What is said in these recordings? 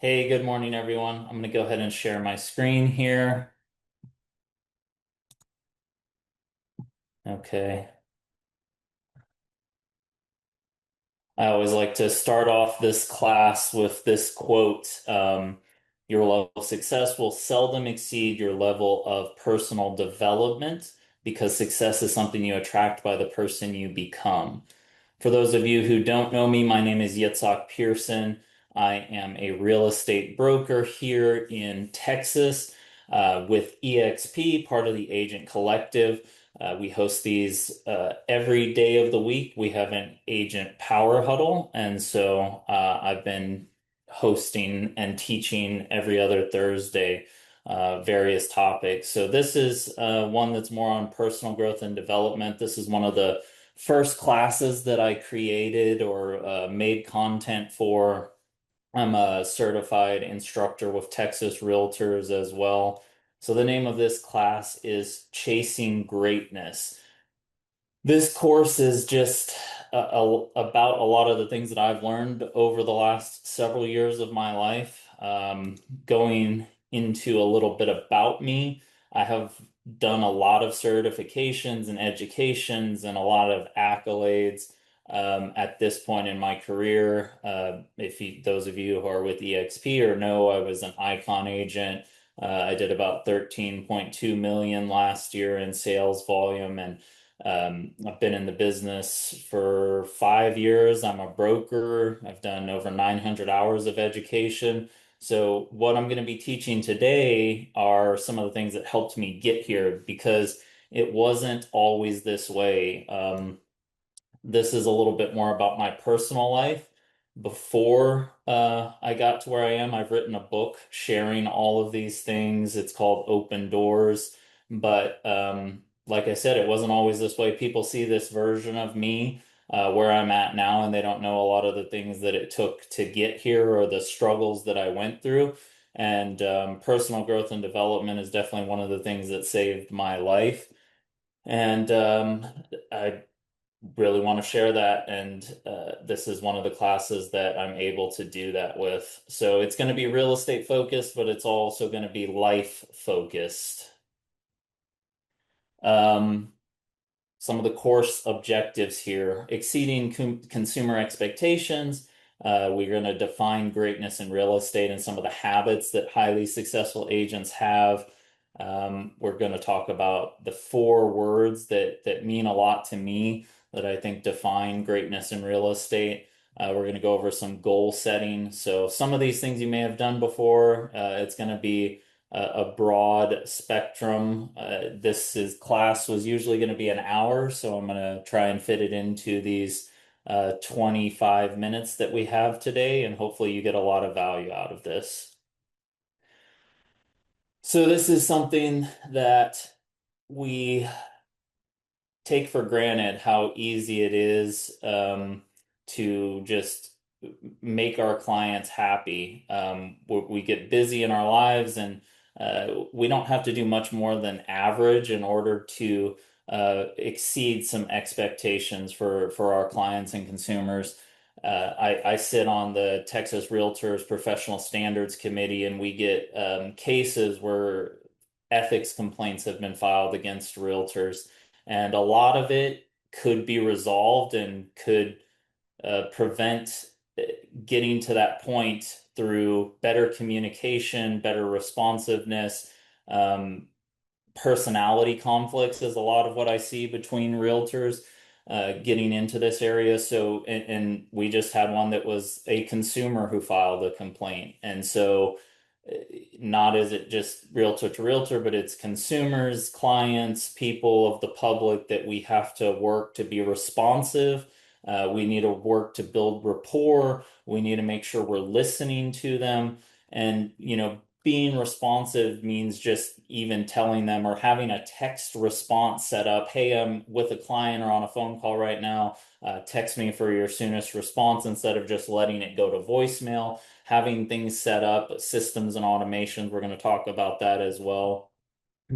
Hey, good morning, everyone. I'm going to go ahead and share my screen here. Okay. I always like to start off this class with this quote. Your level of success will seldom exceed your level of personal development because success is something you attract by the person you become. For those of you who don't know me, my name is Yitzchak Pierson. I am a real estate broker here in Texas with EXP, part of the Agent Collective. We host these every day of the week. We have an agent Power Huddle, and so I've been hosting and teaching every other Thursday various topics. So this is one that's more on personal growth and development. This is one of the first classes that I created or made content for. I'm a certified instructor with Texas Realtors as well. So the name of this class is Chasing Greatness. This course is just about a lot of the things that I've learned over the last several years of my life. Going into a little bit about me, I have done a lot of certifications and educations and a lot of accolades at this point in my career. Those of you who are with EXP or know, I was an icon agent. I did about 13.2 million last year in sales volume, and I've been in the business for 5 years. I'm a broker. I've done over 900 hours of education. So what I'm going to be teaching today are some of the things that helped me get here because it wasn't always this way. This is a little bit more about my personal life. Before I got to where I am, I've written a book sharing all of these things. It's called Open Doors. But like I said, it wasn't always this way. People see this version of me where I'm at now, and they don't know a lot of the things that it took to get here or the struggles that I went through. And personal growth and development is definitely one of the things that saved my life. And I really want to share that. And this is one of the classes that I'm able to do that with. So it's going to be real estate focused, but it's also going to be life focused. Um, some of the course objectives here, exceeding consumer expectations. We're going to define greatness in real estate and some of the habits that highly successful agents have. We're going to talk about the four words that mean a lot to me that I think define greatness in real estate. We're going to go over some goal setting. So some of these things you may have done before. It's going to be a broad spectrum. This is class was usually going to be an hour, so I'm going to try and fit it into these 25 minutes that we have today, and hopefully you get a lot of value out of this. So this is something that we take for granted how easy it is to just make our clients happy. We get busy in our lives, and we don't have to do much more than average in order to exceed some expectations for our clients and consumers. I sit on the Texas Realtors Professional Standards Committee, and we get cases where ethics complaints have been filed against realtors, and a lot of it could be resolved and could prevent getting to that point through better communication, better responsiveness. Personality conflicts is a lot of what I see between realtors getting into this area. So, and we just had one that was a consumer who filed a complaint. And so, not is it just realtor to realtor, but it's consumers, clients, people of the public that we have to work to be responsive. We need to work to build rapport. We need to make sure we're listening to them. And, being responsive means just even telling them or having a text response set up. Hey, I'm with a client or on a phone call right now. Text me for your soonest response instead of just letting it go to voicemail. Having things set up, systems and automations. We're going to talk about that as well.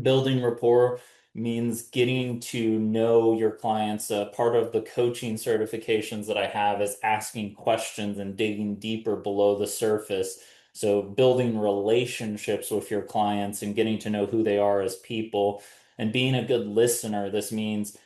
Building rapport means getting to know your clients. Part of the coaching certifications that I have is asking questions and digging deeper below the surface So building relationships with your clients and getting to know who they are as people and being a good listener. This means,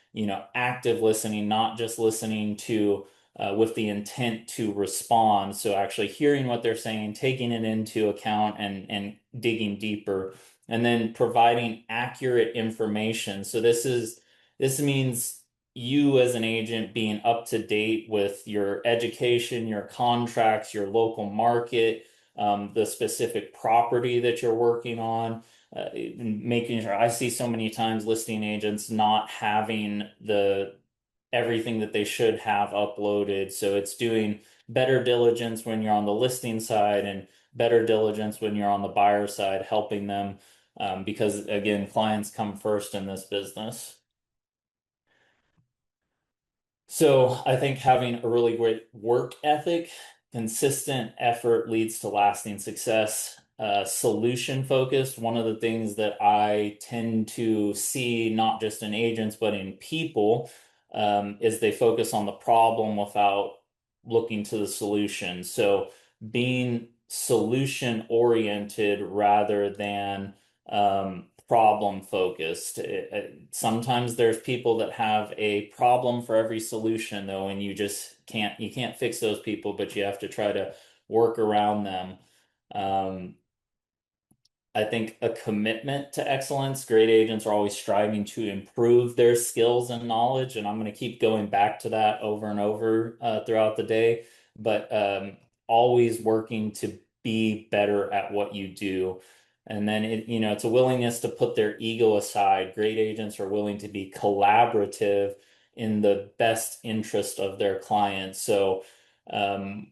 active listening, not just listening to with the intent to respond. So actually hearing what they're saying, taking it into account and digging deeper, and then providing accurate information. So this means you as an agent being up to date with your education, your contracts, your local market, the specific property that you're working on, making sure. I see so many times listing agents not having the everything that they should have uploaded. So it's doing better diligence when you're on the listing side and better diligence when you're on the buyer side, helping them, because again, clients come first in this business. So I think having a really great work ethic, consistent effort leads to lasting success. Solution focused, one of the things that I tend to see not just in agents but in people, is they focus on the problem without looking to the solution. So being solution oriented rather than problem focused. Sometimes there's people that have a problem for every solution though, and you can't fix those people, but you have to try to work around them. Um, I think a commitment to excellence. Great agents are always striving to improve their skills and knowledge, and I'm going to keep going back to that over and over throughout the day. But always working to be better at what you do. And then it's a willingness to put their ego aside. Great agents are willing to be collaborative in the best interest of their clients. So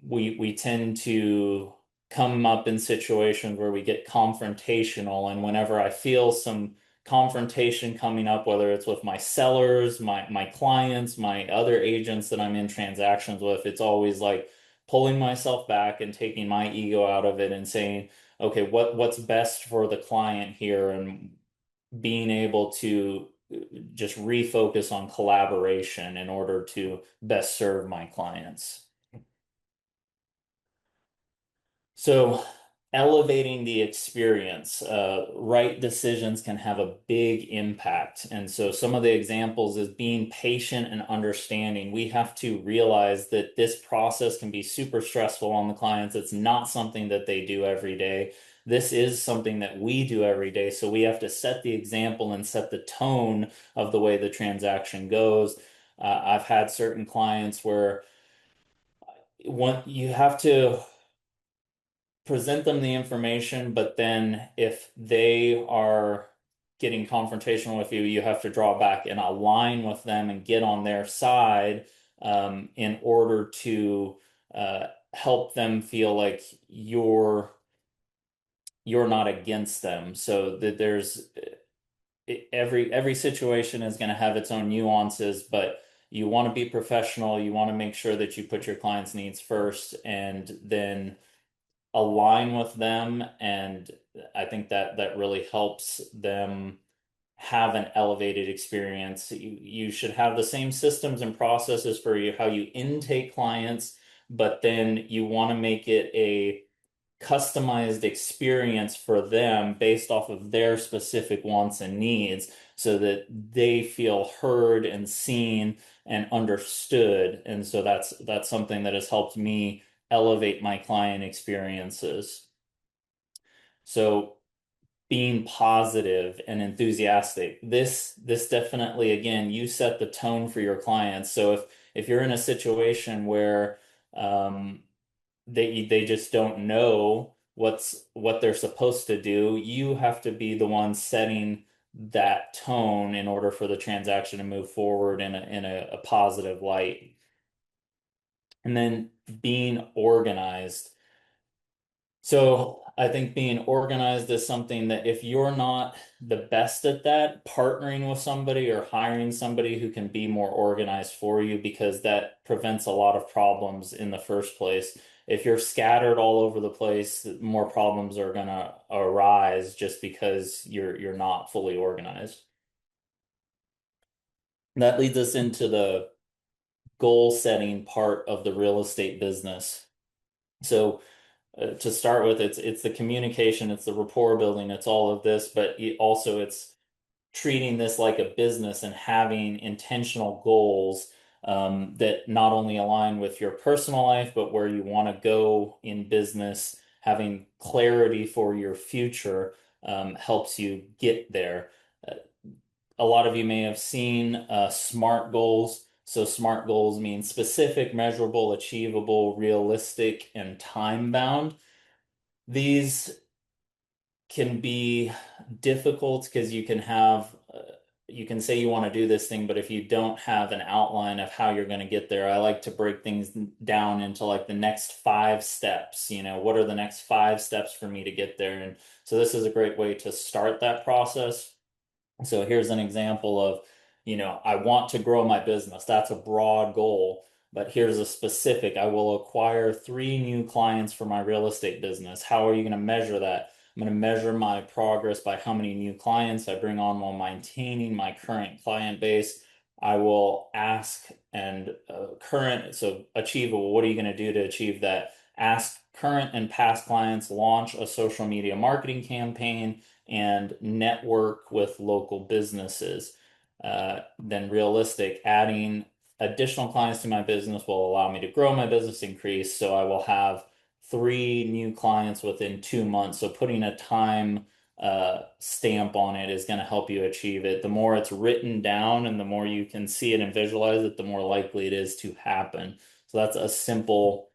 we tend to come up in situations where we get confrontational. And whenever I feel some confrontation coming up, whether it's with my sellers, my clients, my other agents that I'm in transactions with, it's always like pulling myself back and taking my ego out of it and saying, okay, what's best for the client here, and being able to just refocus on collaboration in order to best serve my clients. So, elevating the experience, right decisions can have a big impact. And so, some of the examples is being patient and understanding. We have to realize that this process can be super stressful on the clients. It's not something that they do every day. This is something that we do every day. So, we have to set the example and set the tone of the way the transaction goes. I've had certain clients where you have to present them the information, but then if they are getting confrontational with you, you have to draw back and align with them and get on their side, in order to help them feel like you're not against them. So that every situation is going to have its own nuances, but you want to be professional. You want to make sure that you put your client's needs first and then align with them, and I think that really helps them have an elevated experience. You should have the same systems and processes for how you intake clients, but then you want to make it a customized experience for them based off of their specific wants and needs so that they feel heard and seen and understood. And so that's something that has helped me elevate my client experiences. So being positive and enthusiastic. This definitely, again, you set the tone for your clients. So if you're in a situation where they just don't know what they're supposed to do, you have to be the one setting that tone in order for the transaction to move forward in a positive light. And then being organized. So I think being organized is something that if you're not the best at that, partnering with somebody or hiring somebody who can be more organized for you, because that prevents a lot of problems in the first place. If you're scattered all over the place, more problems are gonna arise just because you're not fully organized. That leads us into the goal setting part of the real estate business. So to start with, it's the communication, it's the rapport building, it's all of this, but also it's treating this like a business and having intentional goals that not only align with your personal life, but where you want to go in business, having clarity for your future helps you get there. Uh, a lot of you may have seen SMART goals. So, SMART goals mean specific, measurable, achievable, realistic, and time bound. These can be difficult because you can say you want to do this thing, but if you don't have an outline of how you're going to get there, I like to break things down into like the next 5 steps. What are the next 5 steps for me to get there? And so this is a great way to start that process. So here's an example of, I want to grow my business. That's a broad goal, but here's a specific. I will acquire 3 new clients for my real estate business. How are you going to measure that? I'm going to measure my progress by how many new clients I bring on while maintaining my current client base. I will ask and so achievable. What are you going to do to achieve that? Ask current and past clients, launch a social media marketing campaign, and network with local businesses. Then realistic, adding additional clients to my business will allow me to grow my business, increase. So I will have 3 new clients within 2 months. So putting a time stamp on it is going to help you achieve it. The more it's written down and the more you can see it and visualize it, the more likely it is to happen. So that's a simple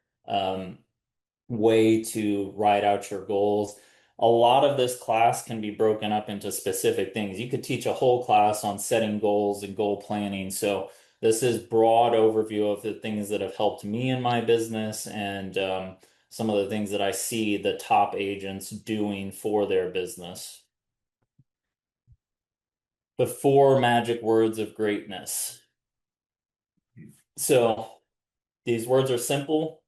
way to write out your goals. A lot of this class can be broken up into specific things. You could teach a whole class on setting goals and goal planning. So this is broad overview of the things that have helped me in my business and some of the things that I see the top agents doing for their business. The 4 magic words of greatness. So these words are simple,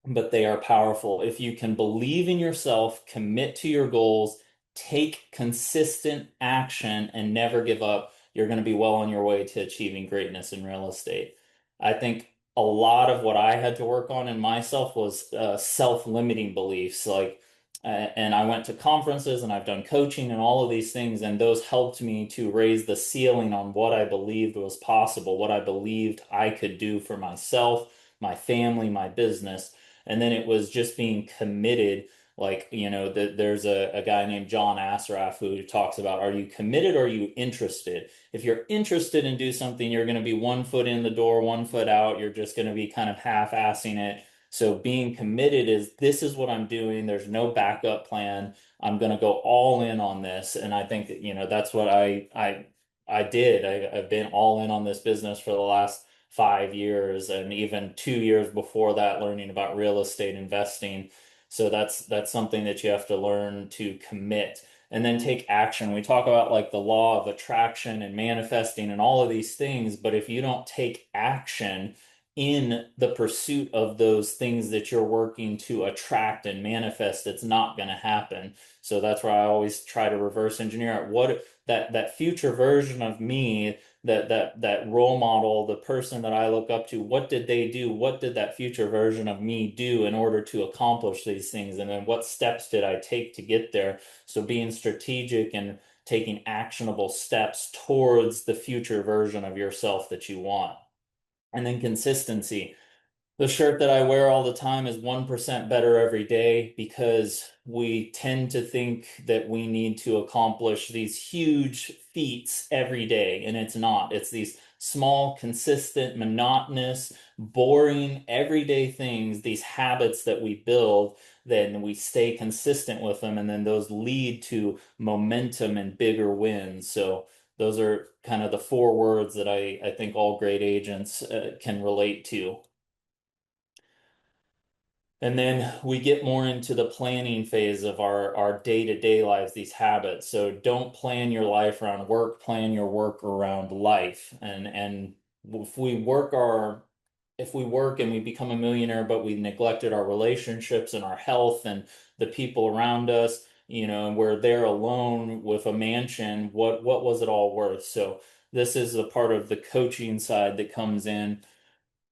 but they are powerful. If you can believe in yourself, commit to your goals, take consistent action, and never give up, you're going to be well on your way to achieving greatness in real estate. I think a lot of what I had to work on in myself was self-limiting beliefs. And I went to conferences and I've done coaching and all of these things, and those helped me to raise the ceiling on what I believed was possible, what I believed I could do for myself, my family, my business. And then it was just being committed. There's a guy named John Assaraf who talks about, are you committed or are you interested? If you're interested in do something, you're going to be 1 foot in the door, 1 foot out. You're just going to be kind of half-assing it. So being committed is, this is what I'm doing. There's no backup plan. I'm going to go all in on this. And I think that, that's what I did. I've been all in on this business for the last 5 years and even 2 years before that, learning about real estate investing. So that's something that you have to learn to commit and then take action. We talk about like the law of attraction and manifesting and all of these things, but if you don't take action in the pursuit of those things that you're working to attract and manifest, it's not going to happen. So that's why I always try to reverse engineer it. What that future version of me, that role model, the person that I look up to, what did they do? What did that future version of me do in order to accomplish these things? And then what steps did I take to get there? So being strategic and taking actionable steps towards the future version of yourself that you want. And then consistency. The shirt that I wear all the time is 1% better every day, because we tend to think that we need to accomplish these huge feats every day, and it's not. It's these small, consistent, monotonous, boring, everyday things, these habits that we build, then we stay consistent with them, and then those lead to momentum and bigger wins. So those are kind of the 4 words that I think all great agents can relate to. And then we get more into the planning phase of our day-to-day lives, these habits. So don't plan your life around work, plan your work around life. And if we work our if we work and we become a millionaire, but we neglected our relationships and our health and the people around us, and we're there alone with a mansion, what was it all worth? So this is the part of the coaching side that comes in.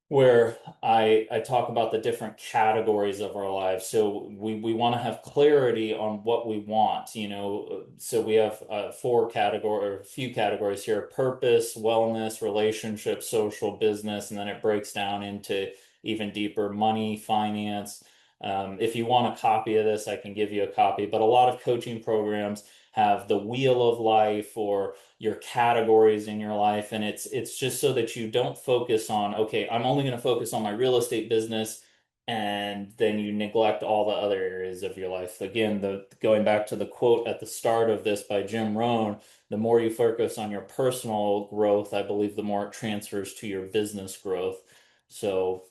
where I talk about the different categories of our lives. So we want to have clarity on what we want, you know. So we have four category or a few categories here: purpose, wellness, relationship, social, business, and then it breaks down into even deeper money, finance. If you want a copy of this, I can give you a copy, but a lot of coaching programs have the wheel of life or your categories in your life, and it's just so that you don't focus on, okay, I'm only going to focus on my real estate business, and then you neglect all the other areas of your life. Again, the going back to the quote at the start of this by Jim Rohn, the more you focus on your personal growth, I believe the more it transfers to your business growth. So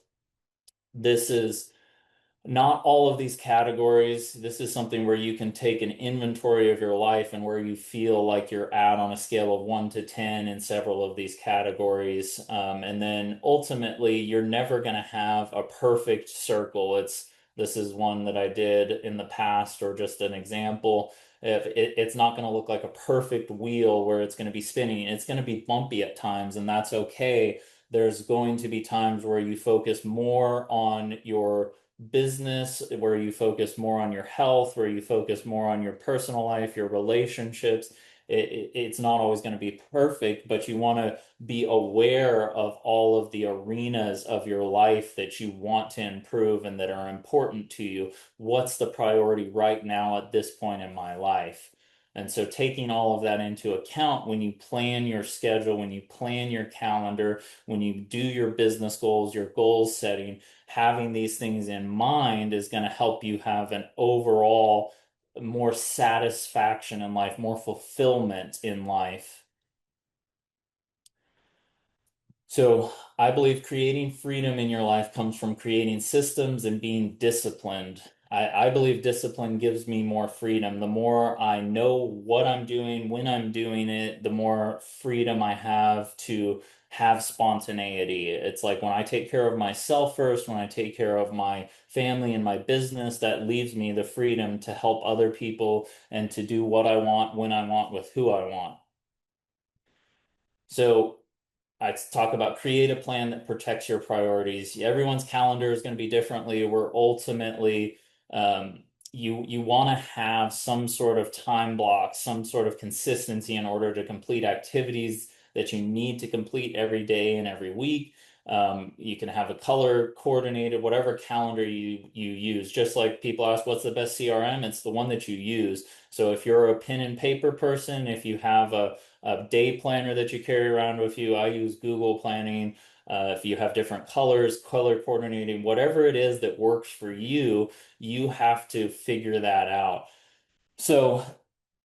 this is not all of these categories. This is something where you can take an inventory of your life and where you feel like you're at on a scale of 1 to 10 in several of these categories. And then ultimately, you're never going to have a perfect circle. This is one that I did in the past, or just an example. If it's not going to look like a perfect wheel where it's going to be spinning, it's going to be bumpy at times, and that's okay. There's going to be times where you focus more on your business, where you focus more on your health, where you focus more on your personal life, your relationships. It's not always going to be perfect, but you want to be aware of all of the arenas of your life that you want to improve and that are important to you. What's the priority right now at this point in my life? And so taking all of that into account when you plan your schedule, when you plan your calendar, when you do your business goals, your goal setting, having these things in mind is going to help you have an overall more satisfaction in life, more fulfillment in life. So I believe creating freedom in your life comes from creating systems and being disciplined. I believe discipline gives me more freedom. The more I know what I'm doing, when I'm doing it, the more freedom I have to have spontaneity. It's like when I take care of myself first, when I take care of my family and my business, that leaves me the freedom to help other people and to do what I want, when I want, with who I want. So I talk about create a plan that protects your priorities. Everyone's calendar is going to be differently. We're ultimately you want to have some sort of time block, some sort of consistency in order to complete activities that you need to complete every day and every week. You can have a color coordinated, whatever calendar you use. Just like people ask, what's the best CRM? It's the one that you use. So if you're a pen and paper person, if you have a day planner that you carry around with you, I use Google Planning. If you have different colors, color coordinating, whatever it is that works for you, you have to figure that out. So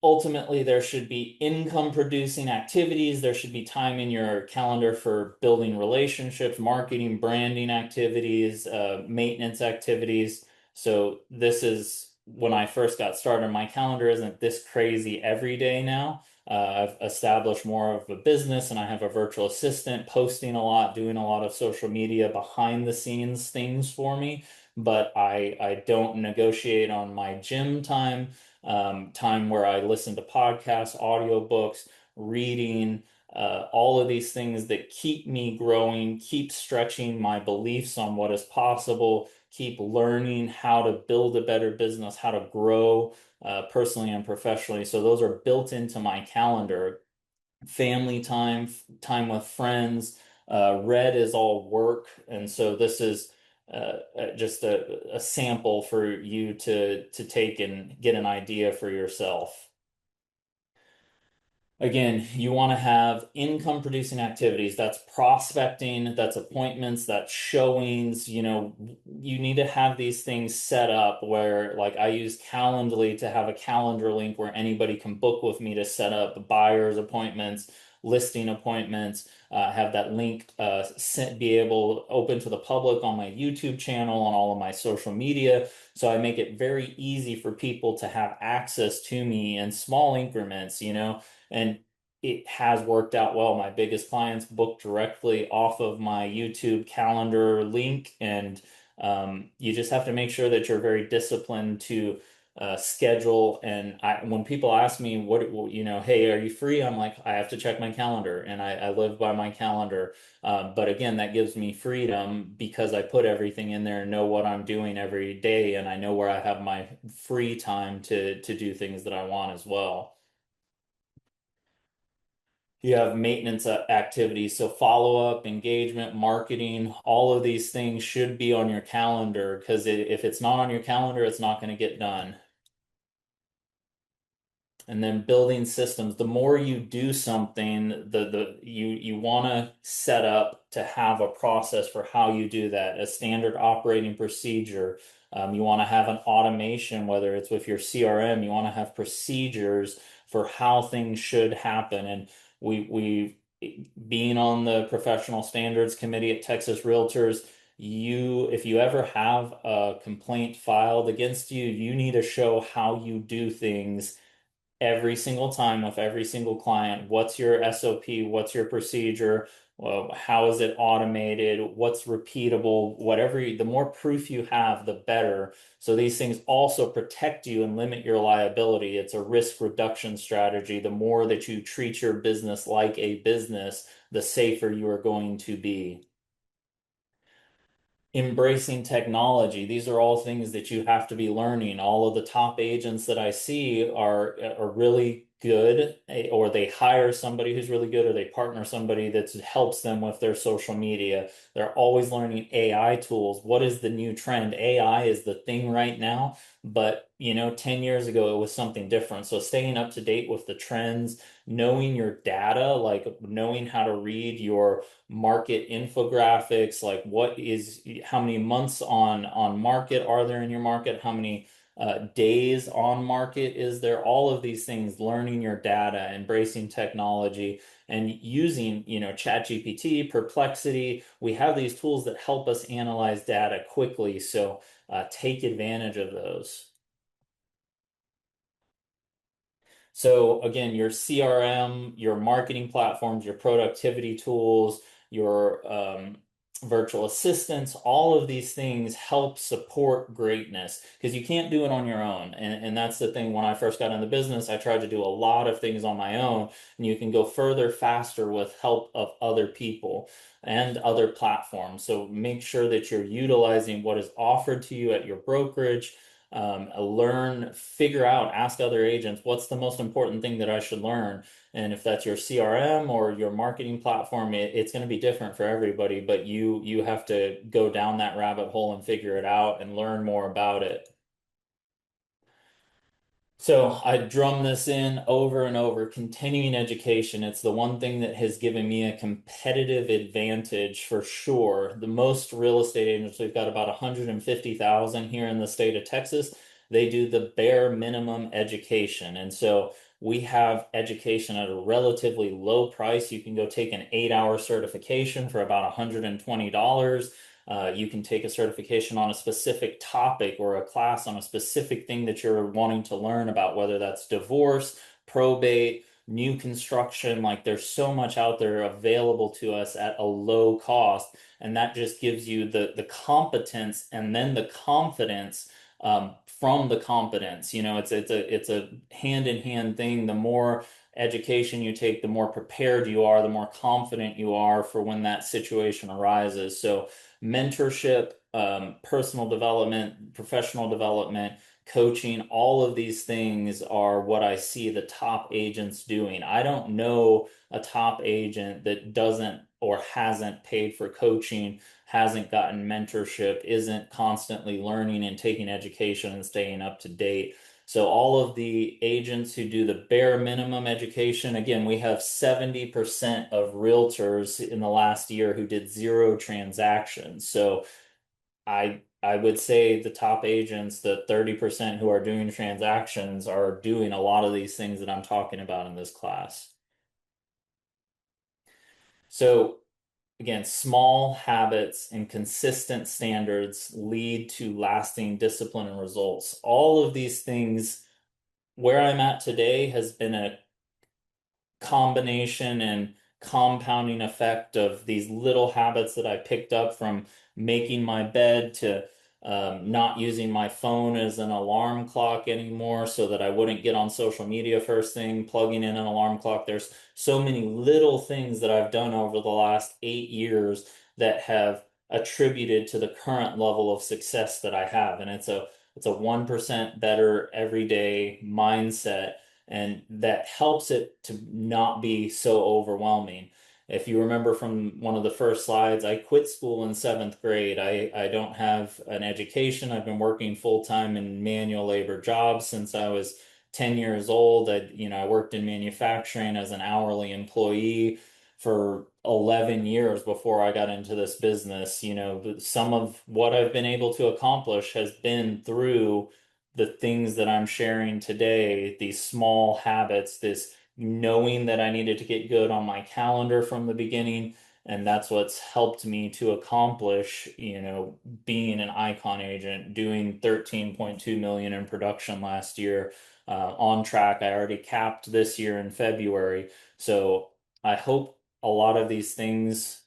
ultimately, there should be income producing activities. There should be time in your calendar for building relationships, marketing, branding activities, maintenance activities. So this is when I first got started. My calendar isn't this crazy every day now. I've established more of a business and I have a virtual assistant posting a lot, doing a lot of social media behind the scenes things for me. But I don't negotiate on my gym time, time where I listen to podcasts, audiobooks, reading, all of these things that keep me growing, keep stretching my beliefs on what is possible, keep learning how to build a better business, how to grow personally and professionally. So those are built into my calendar. Family time, time with friends. Red is all work, and so this is just a sample for you to take and get an idea for yourself. Again, you want to have income producing activities. That's prospecting, that's appointments, that's showings. You know, you need to have these things set up where, like, I use Calendly to have a calendar link where anybody can book with me to set up buyers appointments, listing appointments, have that link be able open to the public on my YouTube channel, on all of my social media. So I make it very easy for people to have access to me in small increments, you know, and it has worked out well. My biggest clients book directly off of my YouTube calendar link, and you just have to make sure that you're very disciplined to schedule. And when people ask me hey, are you free? I'm like, I have to check my calendar, and I live by my calendar. But again, that gives me freedom because I put everything in there and know what I'm doing every day, and I know where I have my free time to do things that I want as well. You have maintenance activities, so follow-up, engagement, marketing, all of these things should be on your calendar because if it's not on your calendar, it's not going to get done. And then building systems, the more you do something, you want to set up to have a process for how you do that, a standard operating procedure. You want to have an automation, whether it's with your CRM, you want to have procedures for how things should happen. And we being on the professional standards committee at Texas Realtors, if you ever have a complaint filed against you, you need to show how you do things every single time with every single client. What's your SOP? What's your procedure? Well, how is it automated? What's repeatable? The more proof you have, the better. So these things also protect you and limit your liability. It's a risk reduction strategy. The more that you treat your business like a business, the safer you are going to be. Embracing technology. These are all things that you have to be learning. All of the top agents that I see are really good, or they hire somebody who's really good, or they partner somebody that helps them with their social media. They're always learning AI tools. What is the new trend? AI is the thing right now, but 10 years ago it was something different. So staying up to date with the trends, knowing your data, like knowing how to read your market infographics, like how many months on market are there in your market, how many days on market is there, all of these things, learning your data, embracing technology, and using ChatGPT, Perplexity. We have these tools that help us analyze data quickly, so take advantage of those. So again, your CRM, your marketing platforms, your productivity tools, your virtual assistants, all of these things help support greatness because you can't do it on your own. And that's the thing. When I first got in the business, I tried to do a lot of things on my own, and you can go further faster with help of other people and other platforms. So make sure that you're utilizing what is offered to you at your brokerage. Figure out, ask other agents, what's the most important thing that I should learn? And if that's your CRM or your marketing platform, it's going to be different for everybody, but you have to go down that rabbit hole and figure it out and learn more about it. So I drum this in over and over, continuing education. It's the one thing that has given me a competitive advantage for sure. The most real estate agents, we've got about 150,000 here in the state of Texas. They do the bare minimum education. And so we have education at a relatively low price. You can go take an 8-hour certification for about $120. You can take a certification on a specific topic or a class on a specific thing that you're wanting to learn about, whether that's divorce, probate, new construction. Like there's so much out there available to us at a low cost. And that just gives you the competence and then the confidence from the competence. It's a hand in hand thing. The more education you take, the more prepared you are, the more confident you are for when that situation arises. So mentorship, personal development, professional development, coaching, all of these things are what I see the top agents doing. I don't know a top agent that doesn't or hasn't paid for coaching, hasn't gotten mentorship, isn't constantly learning and taking education and staying up to date. So all of the agents who do the bare minimum education, again, we have 70% of realtors in the last year who did zero transactions. So I would say the top agents, the 30% who are doing transactions, are doing a lot of these things that I'm talking about in this class. So again, small habits and consistent standards lead to lasting discipline and results. All of these things, where I'm at today, has been a combination and compounding effect of these little habits that I picked up, from making my bed to not using my phone as an alarm clock anymore so that I wouldn't get on social media first thing, plugging in an alarm clock. There's so many little things that I've done over the last 8 years that have attributed to the current level of success that I have. And it's a 1% better everyday mindset, and that helps it to not be so overwhelming. If you remember from one of the first slides, I quit school in seventh grade. I don't have an education. I've been working full time in manual labor jobs since I was 10 years old. I worked in manufacturing as an hourly employee for 11 years before I got into this business. Some of what I've been able to accomplish has been through the things that I'm sharing today, these small habits, this knowing that I needed to get good on my calendar from the beginning. And that's what's helped me to accomplish, being an icon agent, doing 13.2 million in production last year, on track. I already capped this year in February. So I hope a lot of these things,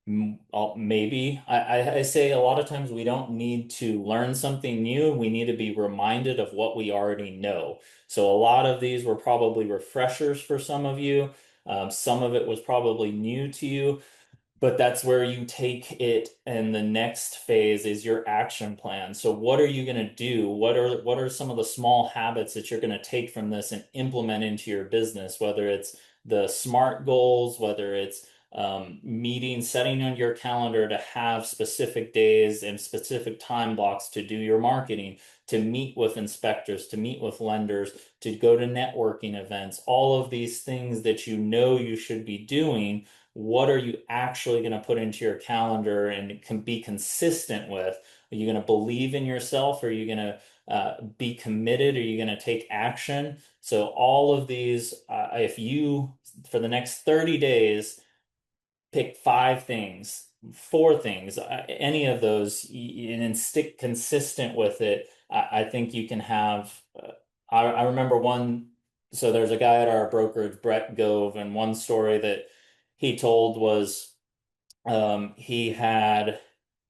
maybe I say a lot of times we don't need to learn something new. We need to be reminded of what we already know. So a lot of these were probably refreshers for some of you. Some of it was probably new to you. But that's where you take it, and the next phase is your action plan. So what are you going to do? What are some of the small habits that you're going to take from this and implement into your business, whether it's the SMART goals, whether it's meetings, setting on your calendar to have specific days and specific time blocks to do your marketing, to meet with inspectors, to meet with lenders, to go to networking events, all of these things that you should be doing. What are you actually going to put into your calendar and can be consistent with? Are you going to believe in yourself? Are you going to be committed? Are you going to take action? So all of these, if you, for the next 30 days, pick 5 things, 4 things, any of those, and then stick consistent with it, I think you can have. I remember one. So there's a guy at our brokerage, Brett Gove, and one story that he told was he had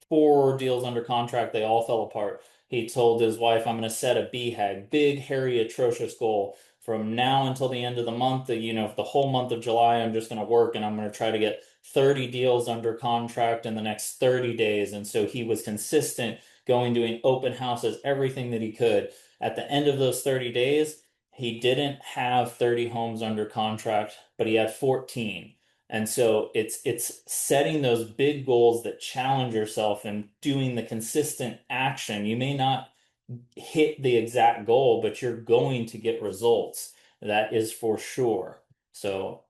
4 deals under contract. They all fell apart. He told his wife, I'm going to set a BHAG, big, hairy, atrocious goal. From now until the end of the month, the whole month of July, I'm just going to work and I'm going to try to get 30 deals under contract in the next 30 days. And so he was consistent, doing open houses, everything that he could. At the end of those 30 days, he didn't have 30 homes under contract, but he had 14. And so it's setting those big goals that challenge yourself and doing the consistent action. You may not hit the exact goal, but you're going to get results. That is for sure. So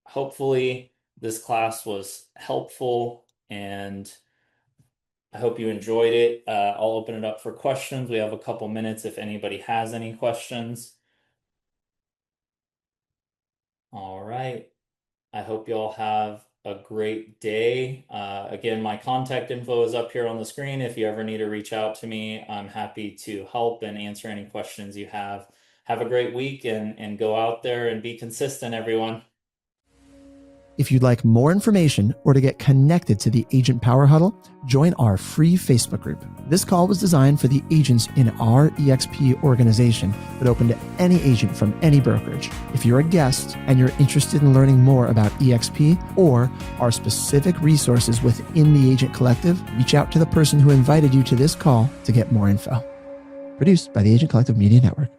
hopefully this class was helpful, and I hope you enjoyed it. I'll open it up for questions. We have a couple minutes if anybody has any questions. All right. I hope you all have a great day. Again, my contact info is up here on the screen. If you ever need to reach out to me, I'm happy to help and answer any questions you have. Have a great week and go out there and be consistent, everyone. If you'd like more information or to get connected to the Agent Power Huddle, join our free Facebook group. This call was designed for the agents in our EXP organization, but open to any agent from any brokerage. If you're a guest and you're interested in learning more about EXP or our specific resources within the Agent Collective, reach out to the person who invited you to this call to get more info. Produced by the Agent Collective Media Network.